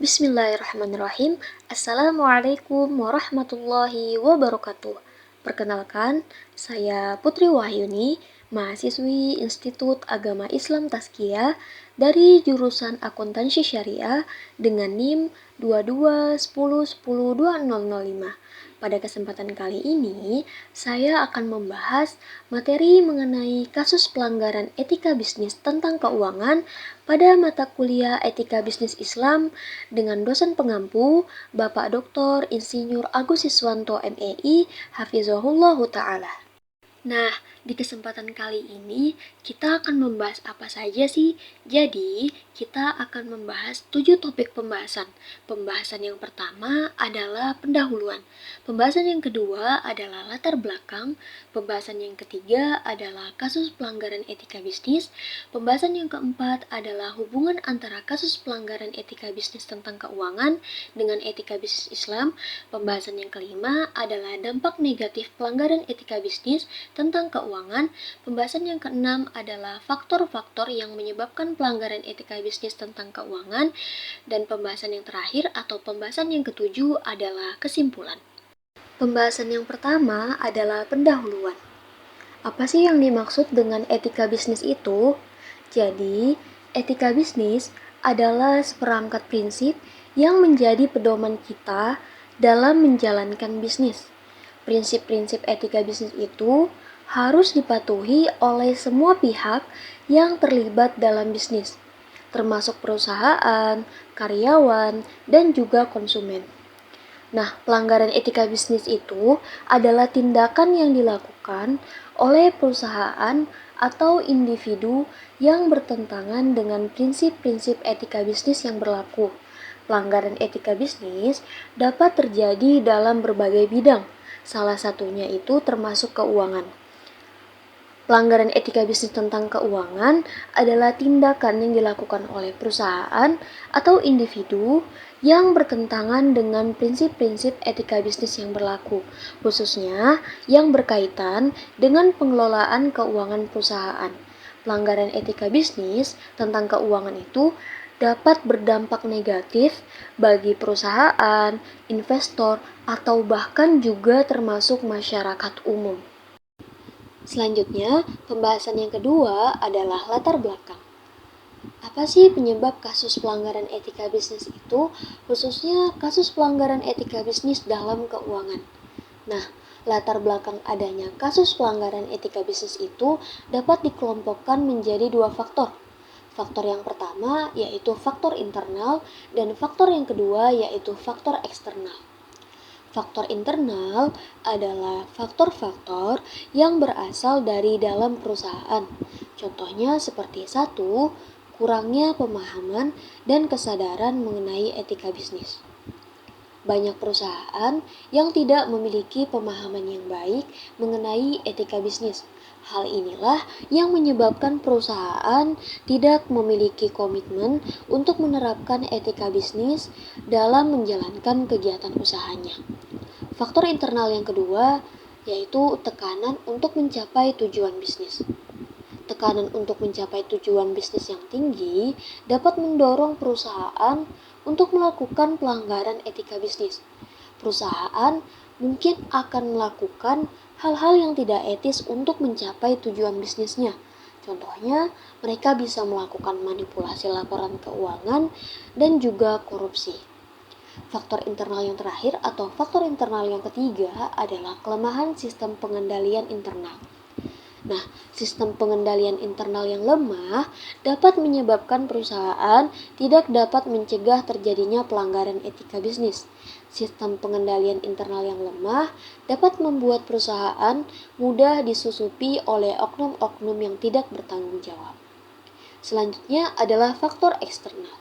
Bismillahirrahmanirrahim. Assalamualaikum warahmatullahi wabarakatuh. Perkenalkan, saya Putri Wahyuni, mahasiswi Institut Agama Islam Tazkiyah dari jurusan Akuntansi Syariah dengan NIM 2210102005. Pada kesempatan kali ini, saya akan membahas materi mengenai kasus pelanggaran etika bisnis tentang keuangan pada mata kuliah Etika Bisnis Islam dengan dosen pengampu Bapak Dr. Insinyur Agus Siswanto MEI Hafizahullahu Ta'ala. Nah, di kesempatan kali ini kita akan membahas apa saja sih? Jadi, kita akan membahas 7 topik pembahasan. Pembahasan yang pertama adalah pendahuluan. Pembahasan yang kedua adalah latar belakang. Pembahasan yang ketiga adalah kasus pelanggaran etika bisnis. Pembahasan yang keempat adalah hubungan antara kasus pelanggaran etika bisnis tentang keuangan dengan etika bisnis Islam. Pembahasan yang kelima adalah dampak negatif pelanggaran etika bisnis tentang keuangan. Pembahasan yang keenam adalah faktor-faktor yang menyebabkan pelanggaran etika bisnis tentang keuangan. Dan pembahasan yang terakhir atau pembahasan yang ketujuh adalah kesimpulan. Pembahasan yang pertama adalah pendahuluan. Apa sih yang dimaksud dengan etika bisnis itu? Jadi, etika bisnis adalah seperangkat prinsip yang menjadi pedoman kita dalam menjalankan bisnis. Prinsip-prinsip etika bisnis itu harus dipatuhi oleh semua pihak yang terlibat dalam bisnis, termasuk perusahaan, karyawan, dan juga konsumen. Nah, pelanggaran etika bisnis itu adalah tindakan yang dilakukan oleh perusahaan atau individu yang bertentangan dengan prinsip-prinsip etika bisnis yang berlaku. Pelanggaran etika bisnis dapat terjadi dalam berbagai bidang, salah satunya itu termasuk keuangan. Pelanggaran etika bisnis tentang keuangan adalah tindakan yang dilakukan oleh perusahaan atau individu yang bertentangan dengan prinsip-prinsip etika bisnis yang berlaku, khususnya yang berkaitan dengan pengelolaan keuangan perusahaan. Pelanggaran etika bisnis tentang keuangan itu dapat berdampak negatif bagi perusahaan, investor, atau bahkan juga termasuk masyarakat umum. Selanjutnya, pembahasan yang kedua adalah latar belakang. Apa sih penyebab kasus pelanggaran etika bisnis itu, khususnya kasus pelanggaran etika bisnis dalam keuangan? Nah, latar belakang adanya kasus pelanggaran etika bisnis itu dapat dikelompokkan menjadi 2 faktor. Faktor yang pertama yaitu faktor internal dan faktor yang kedua yaitu faktor eksternal. Faktor internal adalah faktor-faktor yang berasal dari dalam perusahaan. Contohnya seperti 1, kurangnya pemahaman dan kesadaran mengenai etika bisnis. Banyak perusahaan yang tidak memiliki pemahaman yang baik mengenai etika bisnis. Hal inilah yang menyebabkan perusahaan tidak memiliki komitmen untuk menerapkan etika bisnis dalam menjalankan kegiatan usahanya. Faktor internal yang kedua yaitu tekanan untuk mencapai tujuan bisnis. Tekanan untuk mencapai tujuan bisnis yang tinggi dapat mendorong perusahaan untuk melakukan pelanggaran etika bisnis. Perusahaan mungkin akan melakukan hal-hal yang tidak etis untuk mencapai tujuan bisnisnya. Contohnya, mereka bisa melakukan manipulasi laporan keuangan dan juga korupsi. Faktor internal yang terakhir atau faktor internal yang ketiga adalah kelemahan sistem pengendalian internal. Nah, sistem pengendalian internal yang lemah dapat menyebabkan perusahaan tidak dapat mencegah terjadinya pelanggaran etika bisnis. Sistem pengendalian internal yang lemah dapat membuat perusahaan mudah disusupi oleh oknum-oknum yang tidak bertanggung jawab. Selanjutnya adalah faktor eksternal.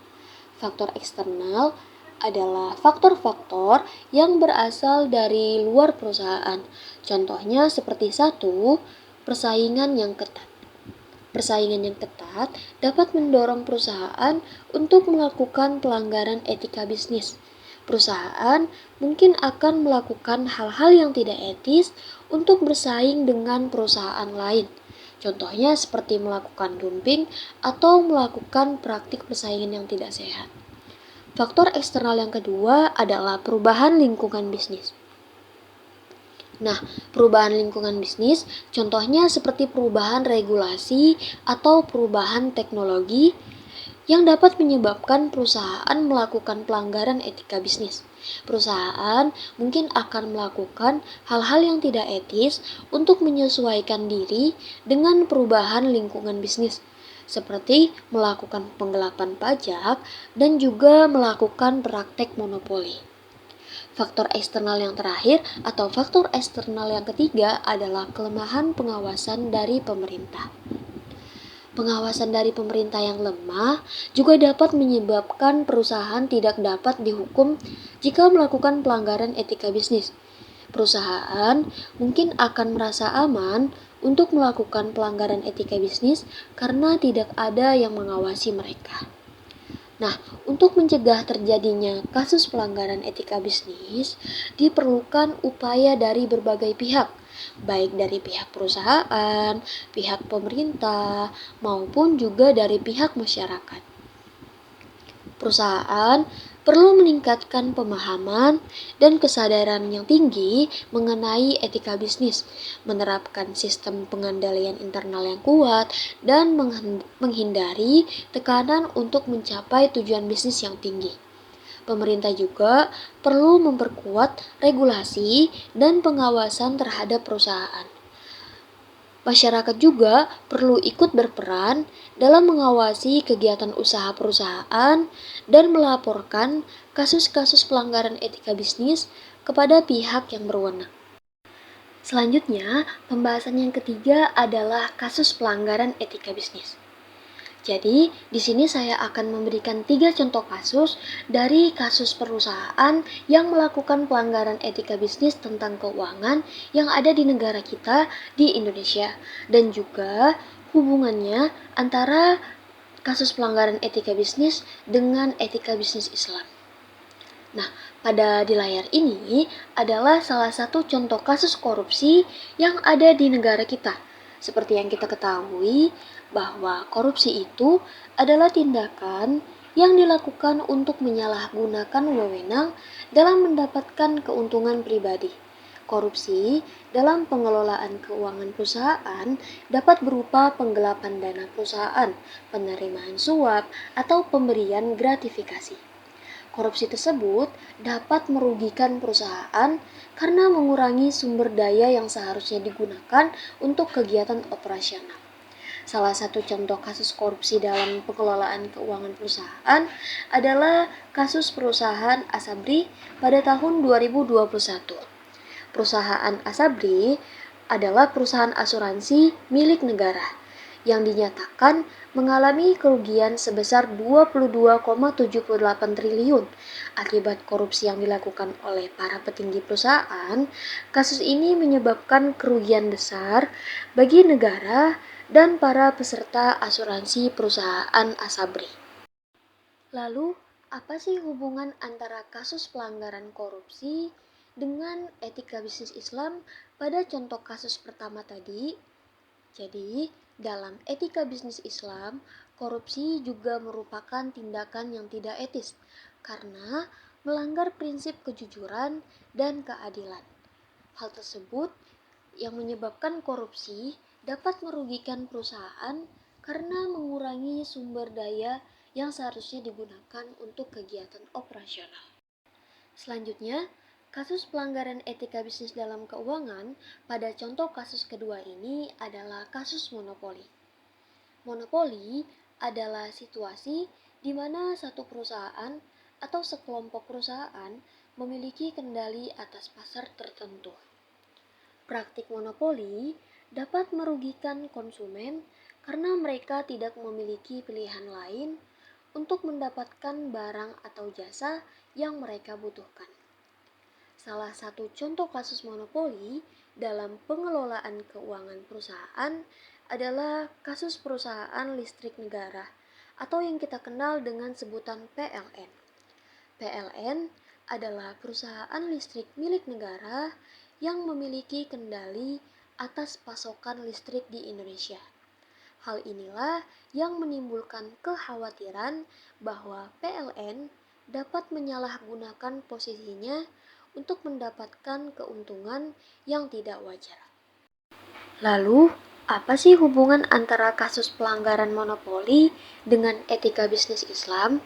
Faktor eksternal adalah faktor-faktor yang berasal dari luar perusahaan. Contohnya seperti 1, persaingan yang ketat. Persaingan yang ketat dapat mendorong perusahaan untuk melakukan pelanggaran etika bisnis. Perusahaan mungkin akan melakukan hal-hal yang tidak etis untuk bersaing dengan perusahaan lain. Contohnya seperti melakukan dumping atau melakukan praktik persaingan yang tidak sehat. Faktor eksternal yang kedua adalah perubahan lingkungan bisnis. Nah, perubahan lingkungan bisnis contohnya seperti perubahan regulasi atau perubahan teknologi yang dapat menyebabkan perusahaan melakukan pelanggaran etika bisnis. Perusahaan mungkin akan melakukan hal-hal yang tidak etis untuk menyesuaikan diri dengan perubahan lingkungan bisnis, seperti melakukan penggelapan pajak dan juga melakukan praktek monopoli. Faktor eksternal yang terakhir atau faktor eksternal yang ketiga adalah kelemahan pengawasan dari pemerintah. Pengawasan dari pemerintah yang lemah juga dapat menyebabkan perusahaan tidak dapat dihukum jika melakukan pelanggaran etika bisnis. Perusahaan mungkin akan merasa aman untuk melakukan pelanggaran etika bisnis karena tidak ada yang mengawasi mereka. Nah, untuk mencegah terjadinya kasus pelanggaran etika bisnis, diperlukan upaya dari berbagai pihak, baik dari pihak perusahaan, pihak pemerintah, maupun juga dari pihak masyarakat. Perusahaan perlu meningkatkan pemahaman dan kesadaran yang tinggi mengenai etika bisnis, menerapkan sistem pengendalian internal yang kuat, dan menghindari tekanan untuk mencapai tujuan bisnis yang tinggi. Pemerintah juga perlu memperkuat regulasi dan pengawasan terhadap perusahaan. Masyarakat juga perlu ikut berperan dalam mengawasi kegiatan usaha perusahaan dan melaporkan kasus-kasus pelanggaran etika bisnis kepada pihak yang berwenang. Selanjutnya, pembahasan yang ketiga adalah kasus pelanggaran etika bisnis. Jadi, di sini saya akan memberikan 3 contoh kasus dari kasus perusahaan yang melakukan pelanggaran etika bisnis tentang keuangan yang ada di negara kita di Indonesia, dan juga hubungannya antara kasus pelanggaran etika bisnis dengan etika bisnis Islam. Nah, pada di layar ini adalah salah satu contoh kasus korupsi yang ada di negara kita. Seperti yang kita ketahui, bahwa korupsi itu adalah tindakan yang dilakukan untuk menyalahgunakan wewenang dalam mendapatkan keuntungan pribadi. Korupsi dalam pengelolaan keuangan perusahaan dapat berupa penggelapan dana perusahaan, penerimaan suap, atau pemberian gratifikasi. Korupsi tersebut dapat merugikan perusahaan karena mengurangi sumber daya yang seharusnya digunakan untuk kegiatan operasional. Salah satu contoh kasus korupsi dalam pengelolaan keuangan perusahaan adalah kasus perusahaan Asabri pada tahun 2021. Perusahaan Asabri adalah perusahaan asuransi milik negara yang dinyatakan mengalami kerugian sebesar 22,78 triliun akibat korupsi yang dilakukan oleh para petinggi perusahaan. Kasus ini menyebabkan kerugian besar bagi negara dan para peserta asuransi perusahaan Asabri. Lalu, apa sih hubungan antara kasus pelanggaran korupsi dengan etika bisnis Islam pada contoh kasus pertama tadi? Jadi, dalam etika bisnis Islam, korupsi juga merupakan tindakan yang tidak etis karena melanggar prinsip kejujuran dan keadilan. Hal tersebut yang menyebabkan korupsi dapat merugikan perusahaan karena mengurangi sumber daya yang seharusnya digunakan untuk kegiatan operasional. Selanjutnya, kasus pelanggaran etika bisnis dalam keuangan pada contoh kasus kedua ini adalah kasus monopoli. Monopoli adalah situasi di mana satu perusahaan atau sekelompok perusahaan memiliki kendali atas pasar tertentu. Praktik monopoli dapat merugikan konsumen karena mereka tidak memiliki pilihan lain untuk mendapatkan barang atau jasa yang mereka butuhkan. Salah satu contoh kasus monopoli dalam pengelolaan keuangan perusahaan adalah kasus perusahaan listrik negara atau yang kita kenal dengan sebutan PLN. PLN adalah perusahaan listrik milik negara yang memiliki kendali atas pasokan listrik di Indonesia. Hal inilah yang menimbulkan kekhawatiran bahwa PLN dapat menyalahgunakan posisinya untuk mendapatkan keuntungan yang tidak wajar. Lalu, apa sih hubungan antara kasus pelanggaran monopoli dengan etika bisnis Islam?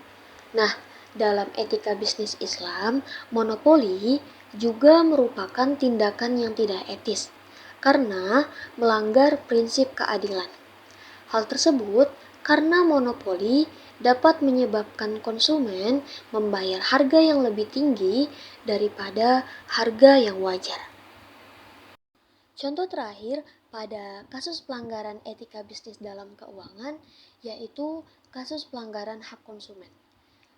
Nah, dalam etika bisnis Islam, monopoli juga merupakan tindakan yang tidak etis karena melanggar prinsip keadilan. Hal tersebut karena monopoli dapat menyebabkan konsumen membayar harga yang lebih tinggi daripada harga yang wajar. Contoh terakhir pada kasus pelanggaran etika bisnis dalam keuangan yaitu kasus pelanggaran hak konsumen.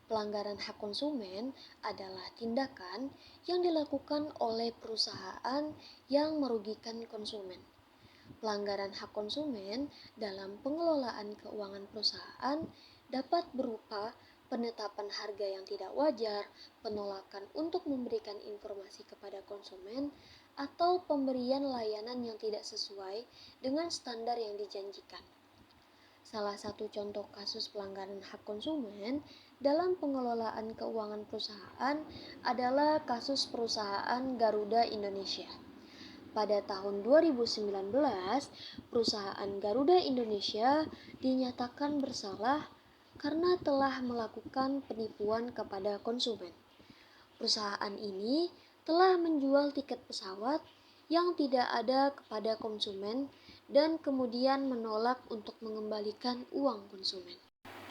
Pelanggaran hak konsumen adalah tindakan yang dilakukan oleh perusahaan yang merugikan konsumen. Pelanggaran hak konsumen dalam pengelolaan keuangan perusahaan dapat berupa penetapan harga yang tidak wajar, penolakan untuk memberikan informasi kepada konsumen, atau pemberian layanan yang tidak sesuai dengan standar yang dijanjikan. Salah satu contoh kasus pelanggaran hak konsumen dalam pengelolaan keuangan perusahaan adalah kasus perusahaan Garuda Indonesia. Pada tahun 2019, perusahaan Garuda Indonesia dinyatakan bersalah karena telah melakukan penipuan kepada konsumen. Perusahaan ini telah menjual tiket pesawat yang tidak ada kepada konsumen dan kemudian menolak untuk mengembalikan uang konsumen.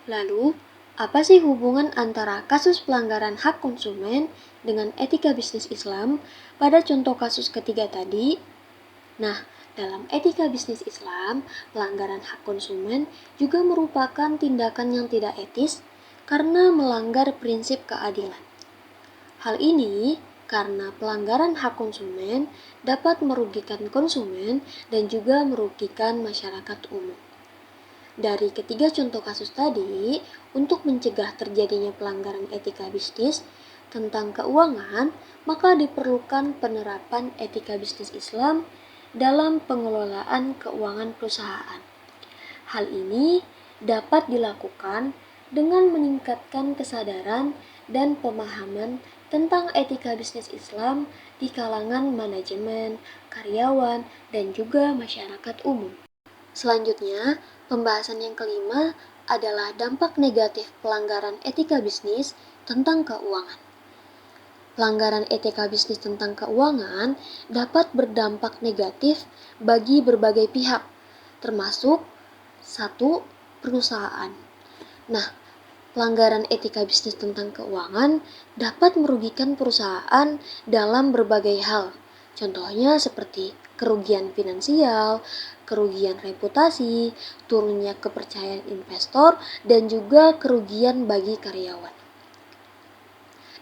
Lalu, apa sih hubungan antara kasus pelanggaran hak konsumen dengan etika bisnis Islam pada contoh kasus ketiga tadi? Nah, dalam etika bisnis Islam, pelanggaran hak konsumen juga merupakan tindakan yang tidak etis karena melanggar prinsip keadilan. Hal ini karena pelanggaran hak konsumen dapat merugikan konsumen dan juga merugikan masyarakat umum. Dari ketiga contoh kasus tadi, untuk mencegah terjadinya pelanggaran etika bisnis tentang keuangan, maka diperlukan penerapan etika bisnis Islam dalam pengelolaan keuangan perusahaan. Hal ini dapat dilakukan dengan meningkatkan kesadaran dan pemahaman tentang etika bisnis Islam di kalangan manajemen, karyawan, dan juga masyarakat umum. Selanjutnya, pembahasan yang kelima adalah dampak negatif pelanggaran etika bisnis tentang keuangan. Pelanggaran etika bisnis tentang keuangan dapat berdampak negatif bagi berbagai pihak, termasuk 1. Perusahaan. Nah, pelanggaran etika bisnis tentang keuangan dapat merugikan perusahaan dalam berbagai hal. Contohnya seperti kerugian finansial, kerugian reputasi, turunnya kepercayaan investor, dan juga kerugian bagi karyawan.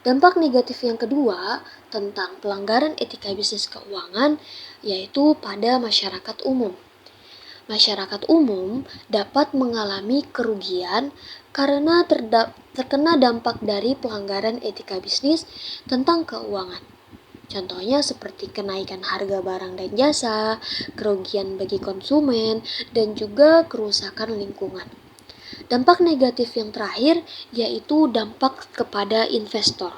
Dampak negatif yang kedua tentang pelanggaran etika bisnis keuangan yaitu pada masyarakat umum. Masyarakat umum dapat mengalami kerugian karena terkena dampak dari pelanggaran etika bisnis tentang keuangan. Contohnya seperti kenaikan harga barang dan jasa, kerugian bagi konsumen, dan juga kerusakan lingkungan. Dampak negatif yang terakhir yaitu dampak kepada investor.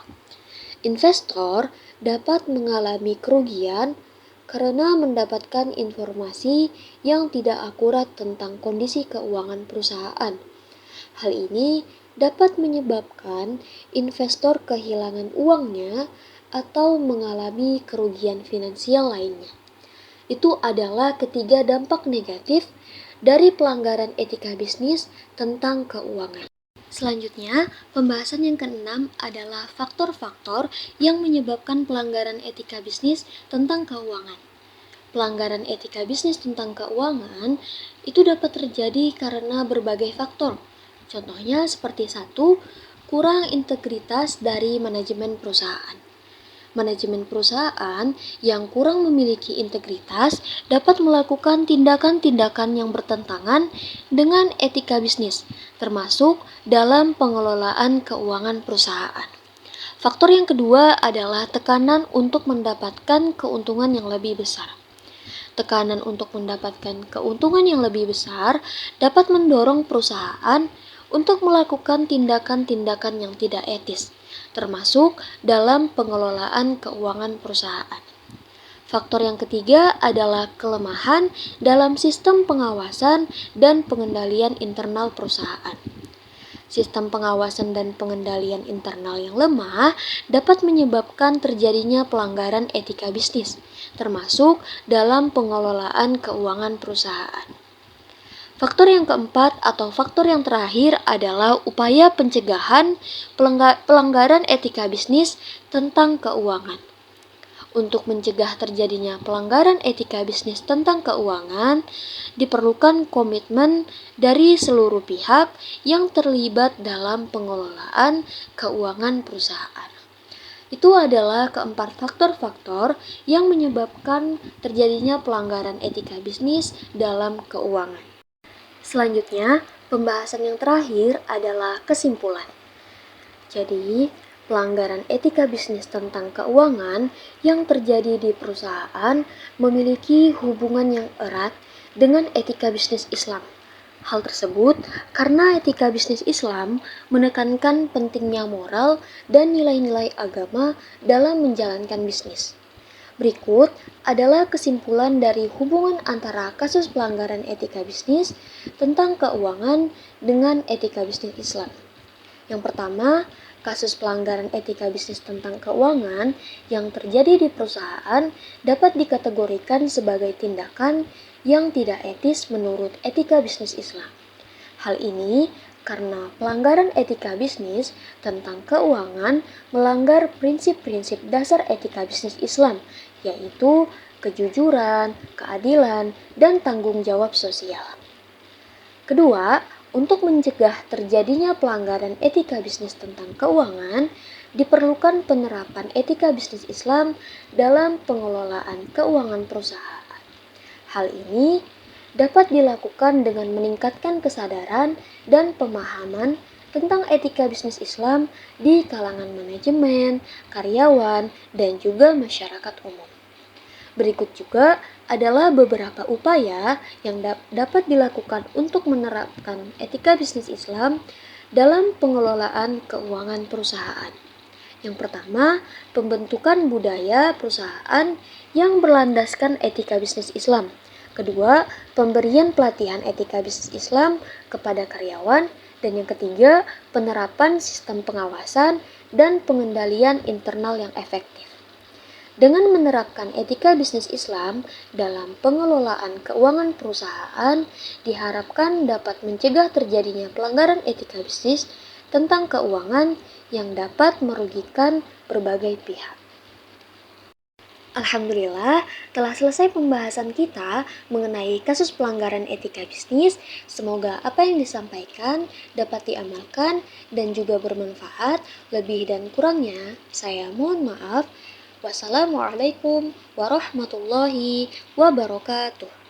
Investor dapat mengalami kerugian karena mendapatkan informasi yang tidak akurat tentang kondisi keuangan perusahaan. Hal ini dapat menyebabkan investor kehilangan uangnya atau mengalami kerugian finansial lainnya. Itu adalah ketiga dampak negatif dari pelanggaran etika bisnis tentang keuangan. Selanjutnya, pembahasan yang keenam adalah faktor-faktor yang menyebabkan pelanggaran etika bisnis tentang keuangan. Pelanggaran etika bisnis tentang keuangan itu dapat terjadi karena berbagai faktor. Contohnya seperti 1. Kurang integritas dari manajemen perusahaan. Manajemen perusahaan yang kurang memiliki integritas dapat melakukan tindakan-tindakan yang bertentangan dengan etika bisnis, termasuk dalam pengelolaan keuangan perusahaan. Faktor yang kedua adalah tekanan untuk mendapatkan keuntungan yang lebih besar. Tekanan untuk mendapatkan keuntungan yang lebih besar dapat mendorong perusahaan untuk melakukan tindakan-tindakan yang tidak etis, termasuk dalam pengelolaan keuangan perusahaan. Faktor yang ketiga adalah kelemahan dalam sistem pengawasan dan pengendalian internal perusahaan. Sistem pengawasan dan pengendalian internal yang lemah dapat menyebabkan terjadinya pelanggaran etika bisnis, termasuk dalam pengelolaan keuangan perusahaan. Faktor yang keempat atau faktor yang terakhir adalah upaya pencegahan pelanggaran etika bisnis tentang keuangan. Untuk mencegah terjadinya pelanggaran etika bisnis tentang keuangan, diperlukan komitmen dari seluruh pihak yang terlibat dalam pengelolaan keuangan perusahaan. Itu adalah keempat faktor-faktor yang menyebabkan terjadinya pelanggaran etika bisnis dalam keuangan. Selanjutnya, pembahasan yang terakhir adalah kesimpulan. Jadi, pelanggaran etika bisnis tentang keuangan yang terjadi di perusahaan memiliki hubungan yang erat dengan etika bisnis Islam. Hal tersebut karena etika bisnis Islam menekankan pentingnya moral dan nilai-nilai agama dalam menjalankan bisnis. Berikut adalah kesimpulan dari hubungan antara kasus pelanggaran etika bisnis tentang keuangan dengan etika bisnis Islam. Yang pertama, kasus pelanggaran etika bisnis tentang keuangan yang terjadi di perusahaan dapat dikategorikan sebagai tindakan yang tidak etis menurut etika bisnis Islam. Hal ini karena pelanggaran etika bisnis tentang keuangan melanggar prinsip-prinsip dasar etika bisnis Islam, yaitu kejujuran, keadilan, dan tanggung jawab sosial. Kedua, untuk mencegah terjadinya pelanggaran etika bisnis tentang keuangan, diperlukan penerapan etika bisnis Islam dalam pengelolaan keuangan perusahaan. Hal ini dapat dilakukan dengan meningkatkan kesadaran dan pemahaman tentang etika bisnis Islam di kalangan manajemen, karyawan, dan juga masyarakat umum. Berikut juga adalah beberapa upaya yang dapat dilakukan untuk menerapkan etika bisnis Islam dalam pengelolaan keuangan perusahaan. Yang pertama, pembentukan budaya perusahaan yang berlandaskan etika bisnis Islam. Kedua, pemberian pelatihan etika bisnis Islam kepada karyawan. Dan yang ketiga, penerapan sistem pengawasan dan pengendalian internal yang efektif. Dengan menerapkan etika bisnis Islam dalam pengelolaan keuangan perusahaan, diharapkan dapat mencegah terjadinya pelanggaran etika bisnis tentang keuangan yang dapat merugikan berbagai pihak. Alhamdulillah, telah selesai pembahasan kita mengenai kasus pelanggaran etika bisnis. Semoga apa yang disampaikan dapat diamalkan dan juga bermanfaat. Lebih dan kurangnya, saya mohon maaf. Wassalamualaikum warahmatullahi wabarakatuh.